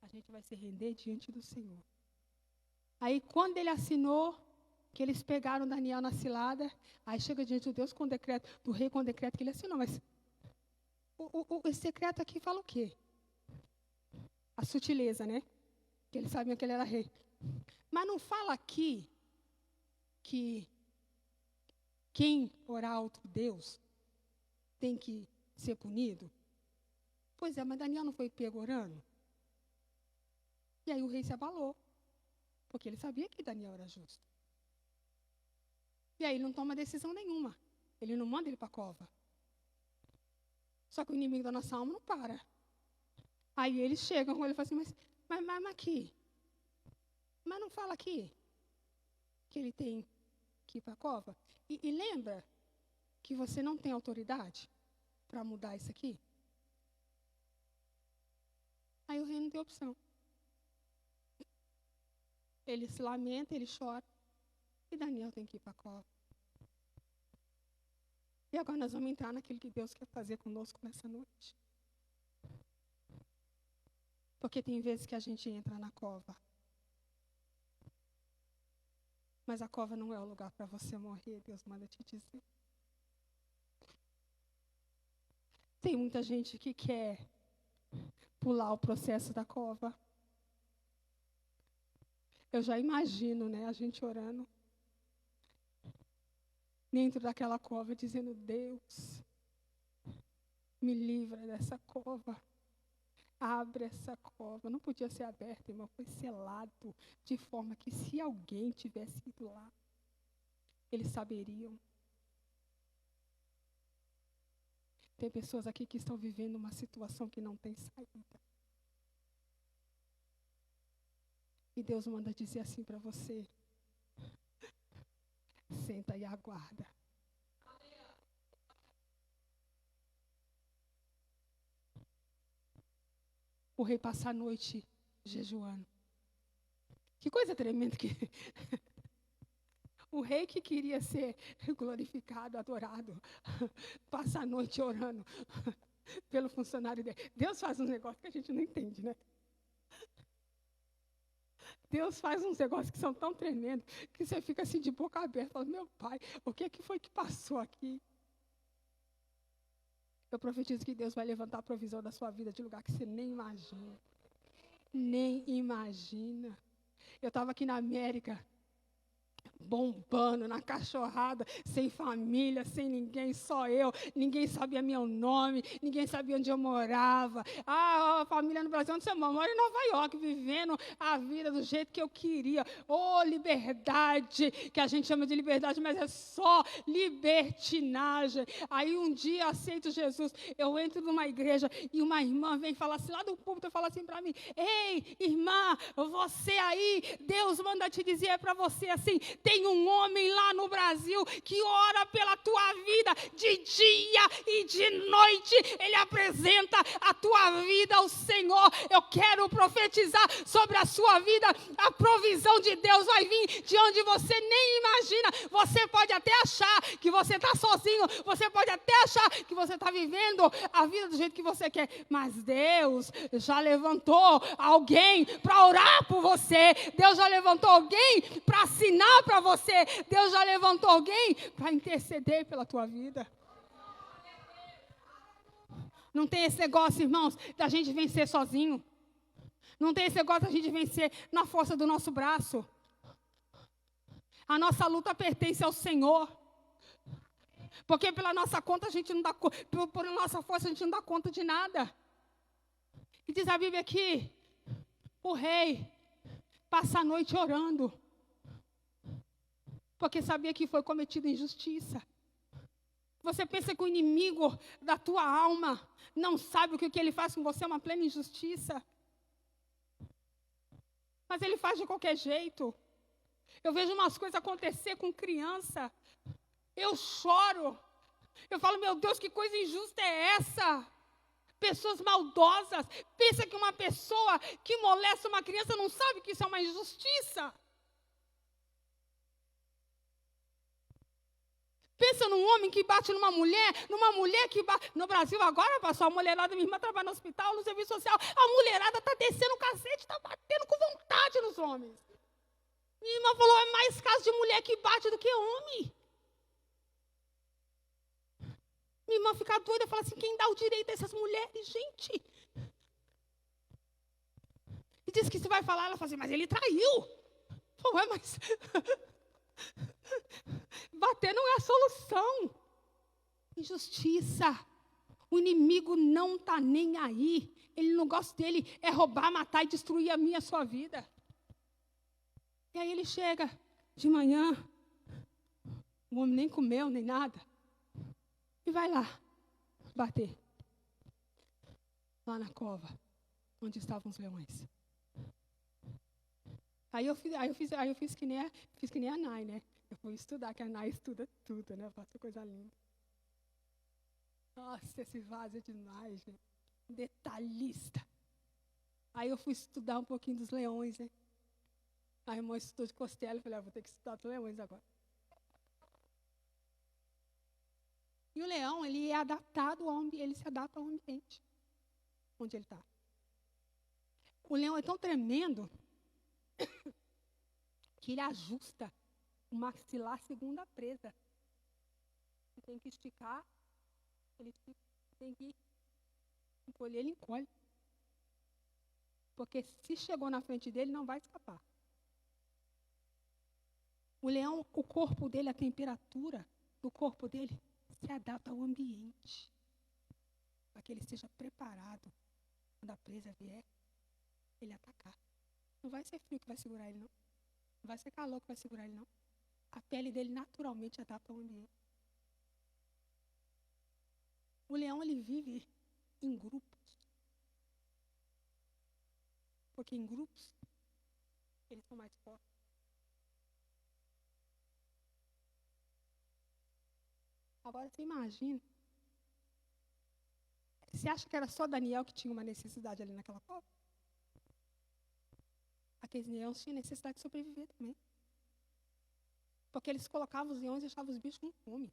A gente vai se render diante do Senhor. Aí, quando ele assinou, que eles pegaram Daniel na cilada, aí chega diante de Deus com o decreto, do rei com o decreto que ele assinou. Mas esse decreto aqui fala o quê? A sutileza, né? Que eles sabiam que ele era rei. Mas não fala aqui que quem orar outro Deus tem que ser punido? Pois é, mas Daniel não foi pego orando? E aí o rei se abalou. Porque ele sabia que Daniel era justo. E aí ele não toma decisão nenhuma. Ele não manda ele para a cova. Só que o inimigo da nossa alma não para. Aí eles chegam com ele e falam assim, mas aqui. Mas não fala aqui que ele tem que ir para a cova? E lembra que você não tem autoridade para mudar isso aqui? Aí o rei não tem opção. Ele se lamenta, ele chora. E Daniel tem que ir para a cova. E agora nós vamos entrar naquilo que Deus quer fazer conosco nessa noite. Porque tem vezes que a gente entra na cova. Mas a cova não é o lugar para você morrer, Deus manda te dizer. Tem muita gente que quer pular o processo da cova. Eu já imagino, né, a gente orando dentro daquela cova, dizendo, Deus, me livra dessa cova. Abre essa cova. Não podia ser aberta, irmão, foi selado, de forma que se alguém tivesse ido lá, eles saberiam. Tem pessoas aqui que estão vivendo uma situação que não tem saída. E Deus manda dizer assim para você, senta e aguarda. O rei passa a noite jejuando. Que coisa tremenda que... O rei que queria ser glorificado, adorado, passa a noite orando pelo funcionário dele. Deus faz um negócio que a gente não entende, né? Deus faz uns negócios que são tão tremendos que você fica assim de boca aberta, falando, meu pai, o que foi que passou aqui? Eu profetizo que Deus vai levantar a provisão da sua vida de lugar que você nem imagina. Nem imagina. Eu estava aqui na América, bombando na cachorrada, sem família, sem ninguém, só eu. Ninguém sabia meu nome, ninguém sabia onde eu morava. A família no Brasil, onde você mora? Eu moro em Nova York, vivendo a vida do jeito que eu queria. Liberdade, que a gente chama de liberdade, mas é só libertinagem. Aí um dia aceito Jesus, eu entro numa igreja e uma irmã vem falar assim, lá do púlpito, fala assim para mim, ei, irmã, você aí, Deus manda te dizer para você assim, tem tem um homem lá no Brasil que ora pela tua vida de dia e de noite. Ele apresenta a tua vida ao Senhor. Eu quero profetizar sobre a sua vida. A provisão de Deus vai vir de onde você nem imagina. Você pode até achar que você está sozinho. Você pode até achar que você está vivendo a vida do jeito que você quer. Mas Deus já levantou alguém para orar por você. Deus já levantou alguém para assinar para você. Deus já levantou alguém para interceder pela tua vida. Não tem esse negócio, irmãos, da gente vencer sozinho. Não tem esse negócio da gente vencer na força do nosso braço. A nossa luta pertence ao Senhor. Porque pela nossa conta a gente não dá, por nossa força a gente não dá conta de nada. E diz a Bíblia aqui, o rei passa a noite orando. Porque sabia que foi cometida injustiça. Você pensa que o inimigo da tua alma não sabe que o que ele faz com você é uma plena injustiça? Mas ele faz de qualquer jeito. Eu vejo umas coisas acontecer com criança. Eu choro. Eu falo, meu Deus, que coisa injusta é essa? Pessoas maldosas. Pensa que uma pessoa que molesta uma criança não sabe que isso é uma injustiça. Pensa num homem que bate numa mulher que bate. No Brasil agora, pastor, a mulherada, minha irmã trabalha no hospital, no serviço social, a mulherada está descendo o cacete, está batendo com vontade nos homens. Minha irmã falou, é mais caso de mulher que bate do que homem. Minha irmã fica doida, fala assim, quem dá o direito a essas mulheres, gente? E diz que se vai falar, ela fala assim, mas ele traiu. Ué, mas... bater não é a solução. Injustiça. O inimigo não está nem aí. Ele não gosta dele, é roubar, matar e destruir a minha e a sua vida. E aí ele chega de manhã, o homem nem comeu, nem nada, e vai lá bater. Lá na cova, onde estavam os leões. Aí eu fiz que nem a Nai, né? Eu fui estudar, que a Nai estuda tudo, né? Faço coisa linda. Nossa, esse vaso é demais, gente. Detalhista. Aí eu fui estudar um pouquinho dos leões, né? A irmã estudou de costela, eu falei, vou ter que estudar dos leões agora. E o leão, ele é adaptado ao ambiente, ele se adapta ao ambiente onde ele está. O leão é tão tremendo que ele ajusta o maxilar segundo a presa. Ele tem que esticar, ele tem que encolher, ele encolhe. Porque se chegou na frente dele, não vai escapar. O leão, o corpo dele, a temperatura do corpo dele se adapta ao ambiente. Para que ele esteja preparado quando a presa vier, ele atacar. Não vai ser frio que vai segurar ele, não. Não vai ser calor que vai segurar ele, não. A pele dele naturalmente adapta ao ambiente. O leão, ele vive em grupos. Porque em grupos, eles são mais fortes. Agora, você imagina. Você acha que era só Daniel que tinha uma necessidade ali naquela cova? Aqueles leões tinham necessidade de sobreviver também. Porque eles colocavam os leões e deixavam os bichos com fome.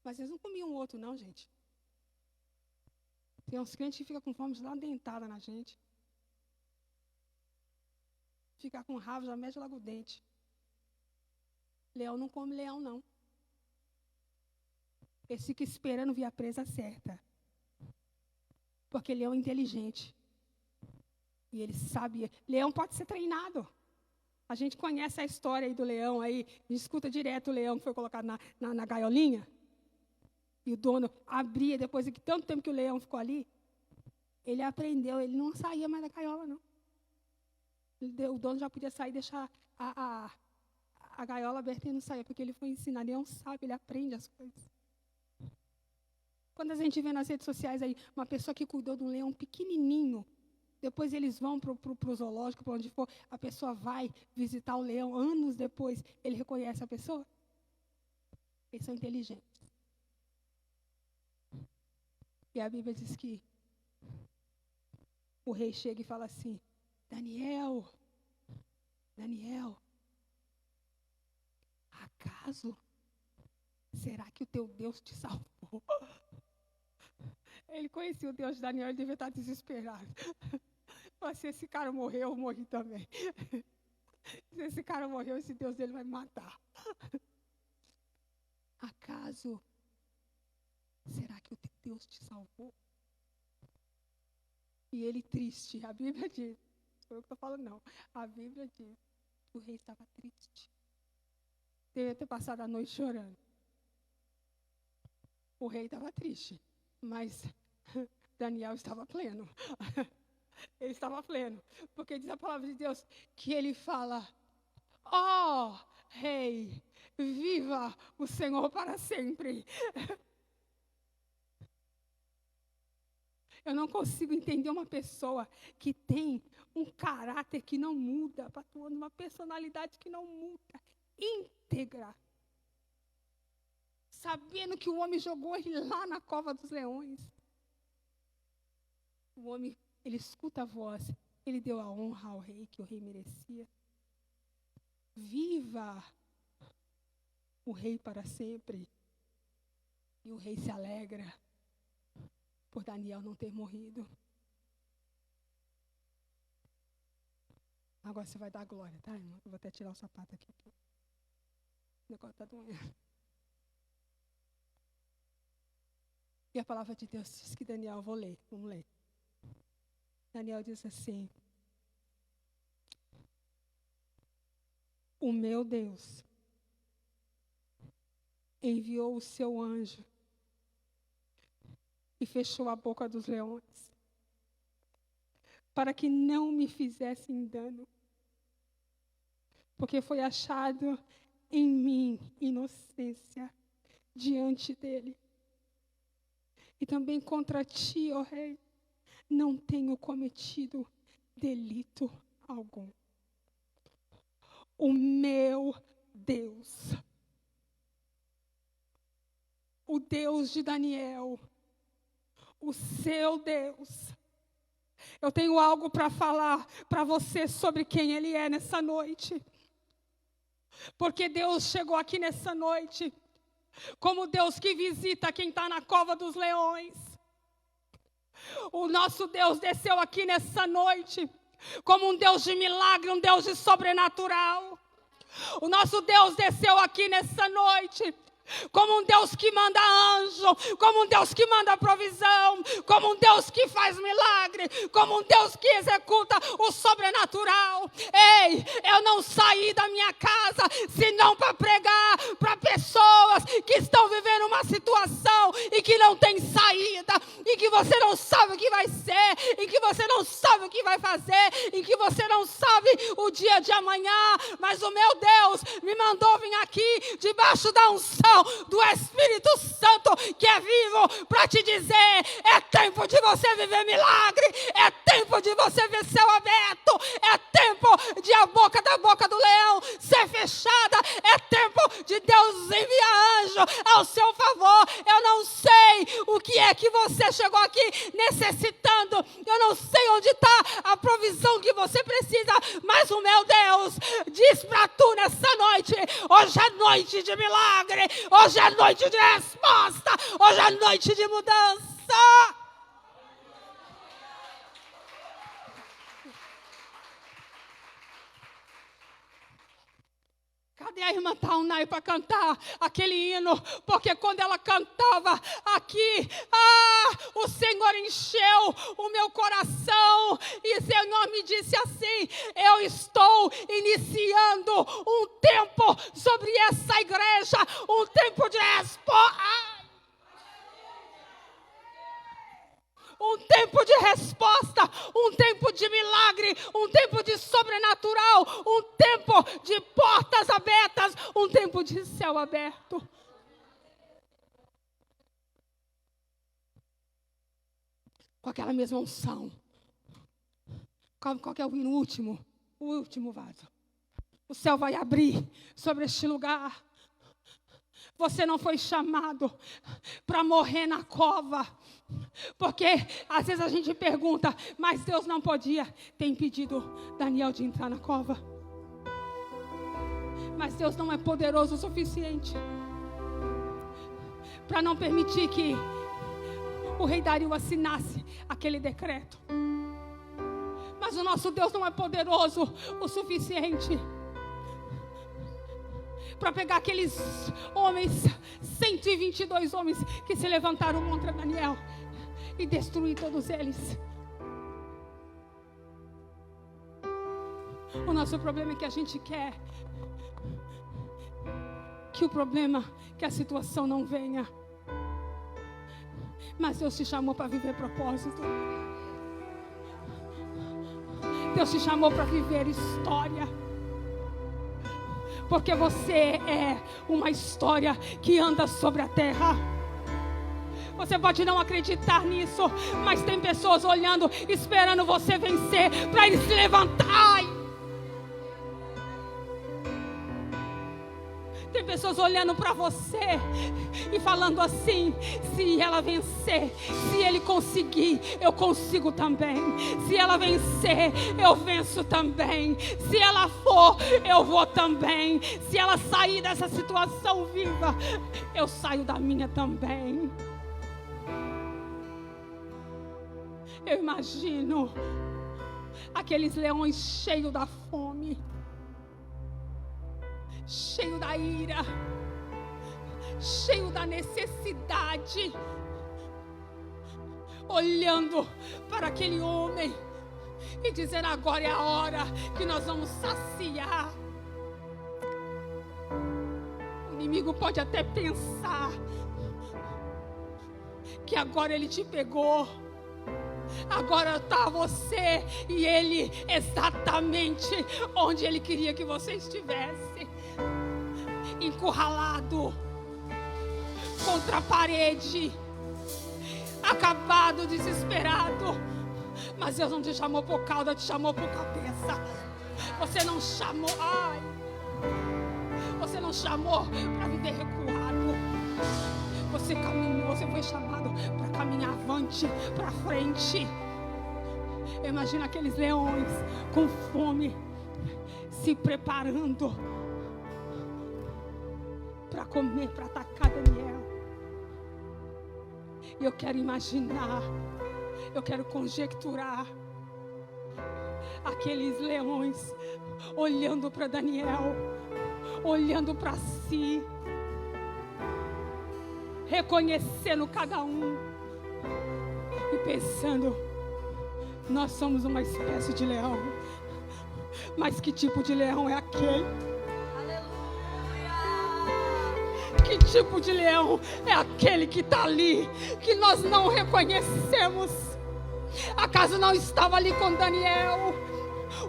Mas eles não comiam um outro, não, gente. Tem uns crentes que ficam com fome de dar uma dentada na gente. Ficar com raiva, já mete logo o dente. Leão não come leão, não. Ele fica esperando vir a presa certa. Porque leão é inteligente. E ele sabe. Leão pode ser treinado. A gente conhece a história aí do leão aí. A gente escuta direto o leão que foi colocado na gaiolinha. E o dono abria, depois de tanto tempo que o leão ficou ali, ele aprendeu, ele não saía mais da gaiola, não. O dono já podia sair e deixar a gaiola aberta e não saía, porque ele foi ensinar. Leão sabe, ele aprende as coisas. Quando a gente vê nas redes sociais aí, uma pessoa que cuidou de um leão pequenininho, Depois eles vão para o zoológico, para onde for, a pessoa vai visitar o leão, anos depois, ele reconhece a pessoa. Eles são inteligentes. E a Bíblia diz que o rei chega e fala assim: Daniel, acaso será que o teu Deus te salvou? Ele conhecia o Deus de Daniel, ele devia estar desesperado. Mas se esse cara morreu, eu morri também. Se esse cara morreu, esse Deus dele vai me matar. Acaso será que o teu Deus te salvou? E ele triste, a Bíblia diz, não sou eu que estou falando não, a Bíblia diz que o rei estava triste. Devia ter passado a noite chorando. O rei estava triste, mas Daniel estava pleno. Ele estava pleno, porque diz a palavra de Deus que ele fala: ó, rei, viva o Senhor para sempre. Eu não consigo entender uma pessoa que tem um caráter que não muda, patuando uma personalidade que não muda, íntegra, sabendo que o homem jogou ele lá na cova dos leões. O homem, ele escuta a voz, ele deu a honra ao rei, que o rei merecia. Viva o rei para sempre. E o rei se alegra por Daniel não ter morrido. Agora você vai dar glória, tá, irmão? Eu vou até tirar o sapato aqui. O negócio está doendo. E a palavra de Deus diz que Daniel, vou ler, vamos ler. Daniel diz assim: o meu Deus enviou o seu anjo e fechou a boca dos leões, para que não me fizessem dano, porque foi achado em mim inocência diante dele. E também contra ti, ó rei, não tenho cometido delito algum. O meu Deus, o Deus de Daniel, o seu Deus. Eu tenho algo para falar para você sobre quem Ele é nessa noite. Porque Deus chegou aqui nessa noite como Deus que visita quem está na cova dos leões. O nosso Deus desceu aqui nessa noite como um Deus de milagre, um Deus de sobrenatural. O nosso Deus desceu aqui nessa noite como um Deus que manda anjo, como um Deus que manda provisão, como um Deus que faz milagre, como um Deus que executa o sobrenatural. Ei, eu não saí da minha casa senão para pregar para pessoas que estão vivendo uma situação e que não tem saída, e que você não sabe o que vai ser, e que você não sabe o que vai fazer, e que você não sabe o dia de amanhã, mas o meu Deus me mandou vir aqui debaixo da unção do Espírito Santo que é vivo para te dizer: é tempo de você viver milagre, é tempo de você ver céu aberto, é tempo de a boca da boca do leão ser fechada, é tempo de Deus enviar anjo ao seu favor. Eu não sei o que é que você chegou aqui necessitando, eu não sei onde está a provisão que você precisa, mas o meu Deus diz para tu nessa noite: hoje é noite de milagre, hoje é noite de resposta, hoje é noite de mudança. Cadê a irmã Taunay para cantar aquele hino? Porque quando ela cantava aqui, o Senhor encheu o meu coração. E o Senhor me disse assim: eu estou iniciando um tempo sobre essa igreja, um tempo de resposta. Um tempo de resposta, um tempo de milagre, um tempo de sobrenatural, um tempo de portas abertas, um tempo de céu aberto. Com aquela mesma unção, Qual que é o hino último? O último vaso. O céu vai abrir sobre este lugar. Você não foi chamado para morrer na cova. Porque às vezes a gente pergunta, mas Deus não podia ter impedido Daniel de entrar na cova. Mas Deus não é poderoso o suficiente para não permitir que o rei Dario assinasse aquele decreto. Mas o nosso Deus não é poderoso o suficiente para pegar aqueles homens, 122 homens que se levantaram contra Daniel e destruir todos eles. O nosso problema é que a gente quer que o problema, que a situação não venha. Mas Deus te chamou para viver propósito. Deus te chamou para viver história. Porque você é uma história que anda sobre a terra. Você pode não acreditar nisso, mas tem pessoas olhando, esperando você vencer, para eles se levantar. Tem pessoas olhando para você e falando assim: se ela vencer, se ele conseguir, eu consigo também. Se ela vencer, eu venço também. Se ela for, eu vou também. Se ela sair dessa situação viva, eu saio da minha também. Eu imagino aqueles leões cheios da fome, cheio da ira, cheio da necessidade, olhando para aquele homem e dizendo: agora é a hora que nós vamos saciar. O inimigo pode até pensar que agora ele te pegou, agora está você e ele exatamente onde ele queria que você estivesse, encurralado contra a parede, acabado, desesperado. Mas Deus não te chamou por cauda, te chamou por cabeça. Você não chamou, você não chamou para viver recuado. Você caminhou, você foi chamado para caminhar avante, para frente. Imagina aqueles leões com fome, se preparando para comer, para atacar Daniel. E eu quero imaginar, eu quero conjecturar aqueles leões olhando para Daniel, olhando para si, reconhecendo cada um e pensando: nós somos uma espécie de leão, mas que tipo de leão é aquele? Que tipo de leão é aquele que está ali, que nós não reconhecemos? Acaso não estava ali com Daniel,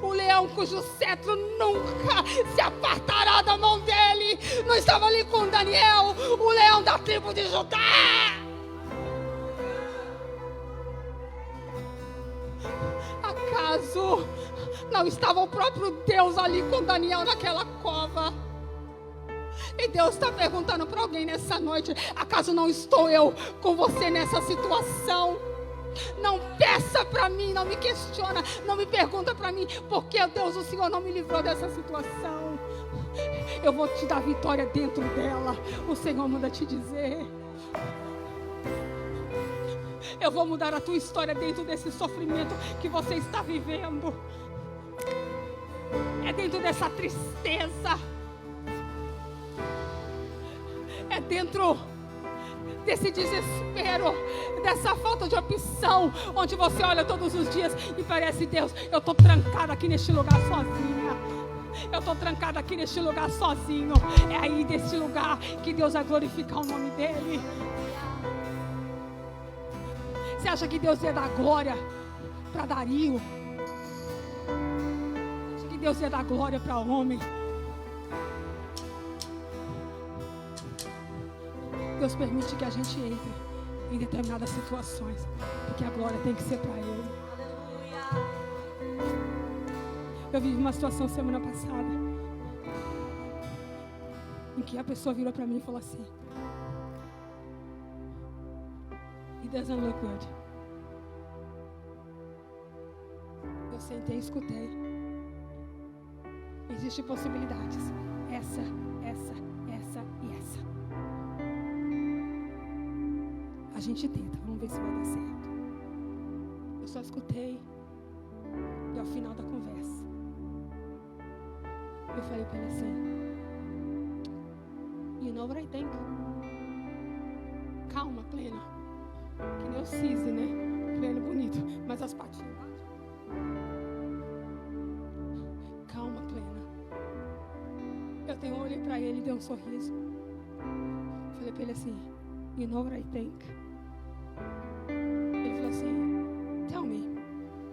o leão cujo cetro nunca se apartará da mão dele? Não estava ali com Daniel, o leão da tribo de Judá? Acaso não estava o próprio Deus ali com Daniel naquela cova? E Deus está perguntando para alguém nessa noite: acaso não estou eu com você nessa situação? Não peça para mim, não me questiona, não me pergunta para mim, porque Deus, o Senhor não me livrou dessa situação. Eu vou te dar vitória dentro dela. O Senhor manda te dizer. Eu vou mudar a tua história dentro desse sofrimento que você está vivendo. É dentro dessa tristeza. É dentro desse desespero, dessa falta de opção, onde você olha todos os dias e parece: Deus, eu estou trancada aqui neste lugar sozinha. Eu estou trancada aqui neste lugar sozinho. É aí desse lugar que Deus vai glorificar o nome dEle. Você acha que Deus ia dar glória para Dario? Acha que Deus ia dar glória para homem? Deus permite que a gente entre em determinadas situações, porque a glória tem que ser para Ele. Aleluia. Eu vivi uma situação semana passada em que a pessoa virou para mim e falou assim: It doesn't look good. Eu sentei e escutei. Existem possibilidades. Essa e essa. A gente tenta, vamos ver se vai dar certo. Eu só escutei. E ao final da conversa, eu falei para ele assim: You know what I think? Calma, plena. Que nem o cisne, né? Pleno, bonito. Mas as patinhas embaixo. Calma, plena. Eu olhei para ele e dei um sorriso. Falei para ele assim: You know what I think? Ele falou assim: Tell me,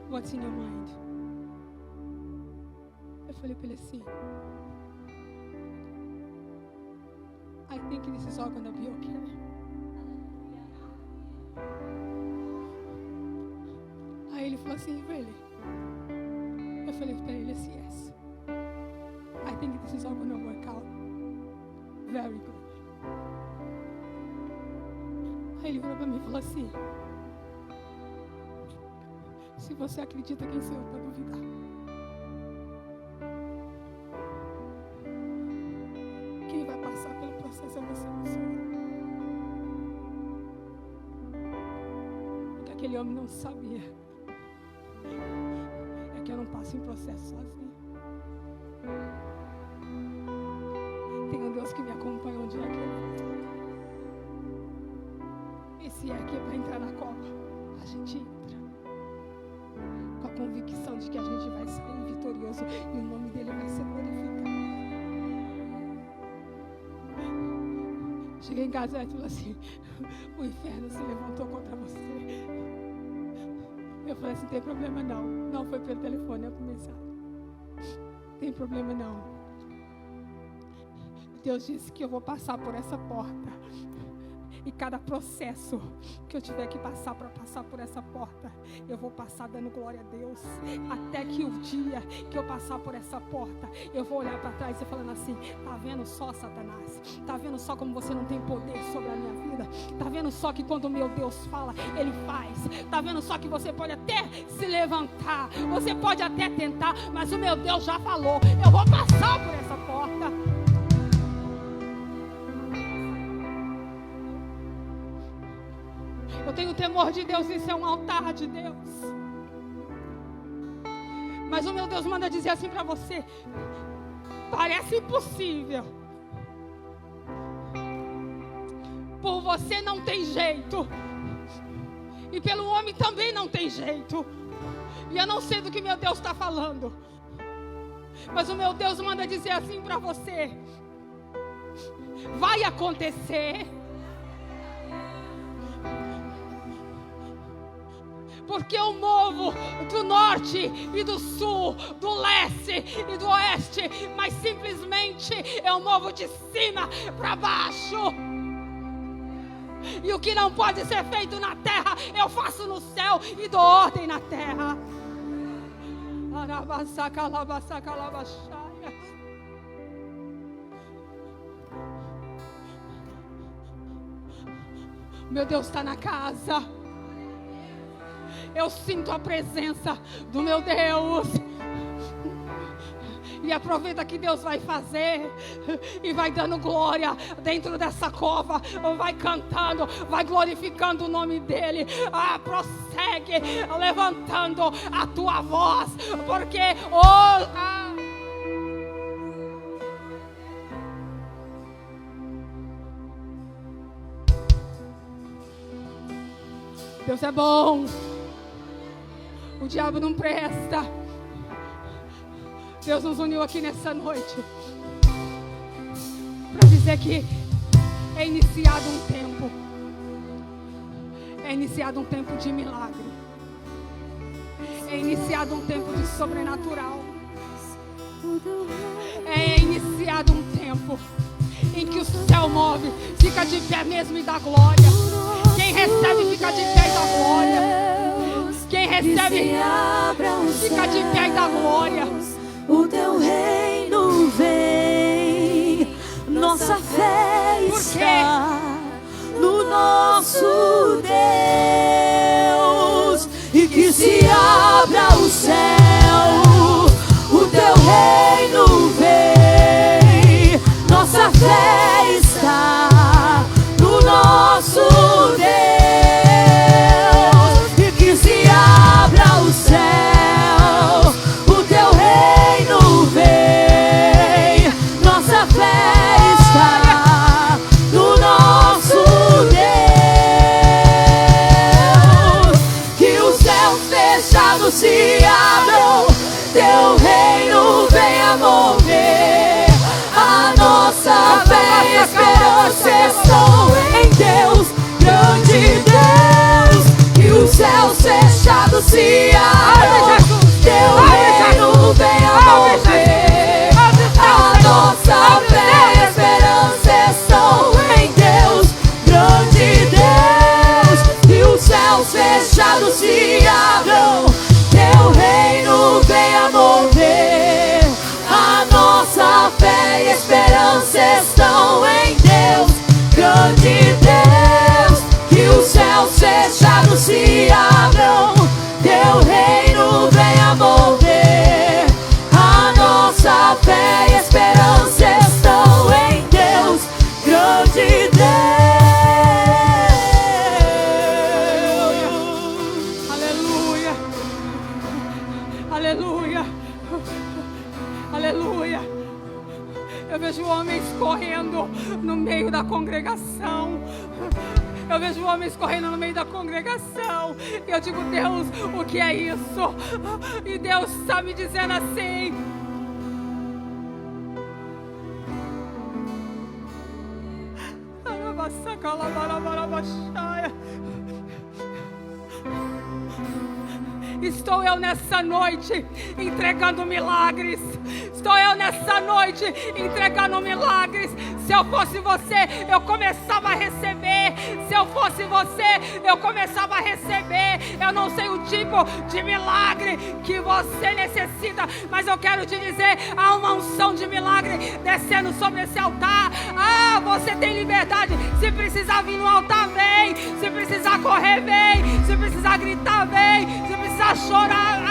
what's in your mind? Eu falei para ele assim: I think this is all gonna be okay. Aí ele falou assim: Really? Eu falei para ele assim: Yes. I think this is all gonna work out very good. Aí ele virou para mim e falou assim: Se você acredita, quem sou eu para duvidar? Quem vai passar pelo processo é você, não sou eu. O que aquele homem não sabia é que eu não passo em processo sozinho. Tem um Deus que me acompanha onde é que eu vou. E se é que é para entrar na Copa, a gente entra com a convicção de que a gente vai sair vitorioso e o nome dele vai ser glorificado. Cheguei em casa e falei assim: O inferno se levantou contra você. Eu falei assim: Tem problema não. Não foi pelo telefone, é por mensagem. Tem problema não. Deus disse que eu vou passar por essa porta. E cada processo que eu tiver que passar para passar por essa porta, eu vou passar dando glória a Deus. Até que o dia que eu passar por essa porta, eu vou olhar para trás e falando assim: Tá vendo só, Satanás? Tá vendo só como você não tem poder sobre a minha vida? Tá vendo só que quando o meu Deus fala, Ele faz? Tá vendo só que você pode até se levantar, você pode até tentar, mas o meu Deus já falou: Eu vou passar por essa porta. Eu tenho temor de Deus, isso é um altar de Deus. Mas o meu Deus manda dizer assim para você: parece impossível. Por você não tem jeito. E pelo homem também não tem jeito. E eu não sei do que meu Deus está falando. Mas o meu Deus manda dizer assim para você: vai acontecer. Porque eu movo do norte e do sul, do leste e do oeste, mas simplesmente eu movo de cima para baixo. E o que não pode ser feito na terra, eu faço no céu e dou ordem na terra. Meu Deus está na casa. Eu sinto a presença do meu Deus. E aproveita que Deus vai fazer. E vai dando glória dentro dessa cova. Vai cantando, vai glorificando o nome dEle. Prossegue levantando a tua voz. Porque Deus é bom. O diabo não presta. Deus nos uniu aqui nessa noite para dizer que é iniciado um tempo. É iniciado um tempo de milagre. É iniciado um tempo de sobrenatural. É iniciado um tempo em que o céu move, fica de pé mesmo e dá glória. Quem recebe fica de pé e dá glória. Quem recebe fica de pé e dá glória. abra o céu, o teu reino vem, nossa fé está no nosso Deus. E que se abra o céu, o teu reino vem, nossa fé está no nosso Deus. Que os céus fechados se abram, teu reino venha mover. A nossa fé e esperança estão em Deus, grande Deus. Que os céus fechados se abram, teu reino venha mover. A nossa fé e esperança estão em Deus, grande Deus. Que os céus fechados se abram, teu reino venha mover. A nossa fé e esperança estão em Deus, grande Deus. Que os céus fechados se abram, teu reino venha mover. A nossa fé e esperança estão em Deus, grande Deus. Aleluia. Aleluia. Aleluia. Eu vejo homens correndo no meio da congregação. Eu vejo homens correndo no meio da congregação. E eu digo, Deus, o que é isso? E Deus está me dizendo assim: estou eu nessa noite entregando milagres. Estou eu nessa noite entregando milagres. Se eu fosse você, eu começava a receber. Se eu fosse você, eu começava a receber. Eu não sei o tipo de milagre que você necessita, mas eu quero te dizer, há uma unção de milagre descendo sobre esse altar. Ah, você tem liberdade. Se precisar vir no altar, vem. Se precisar correr, vem. Se precisar gritar, vem. Se precisar chorar,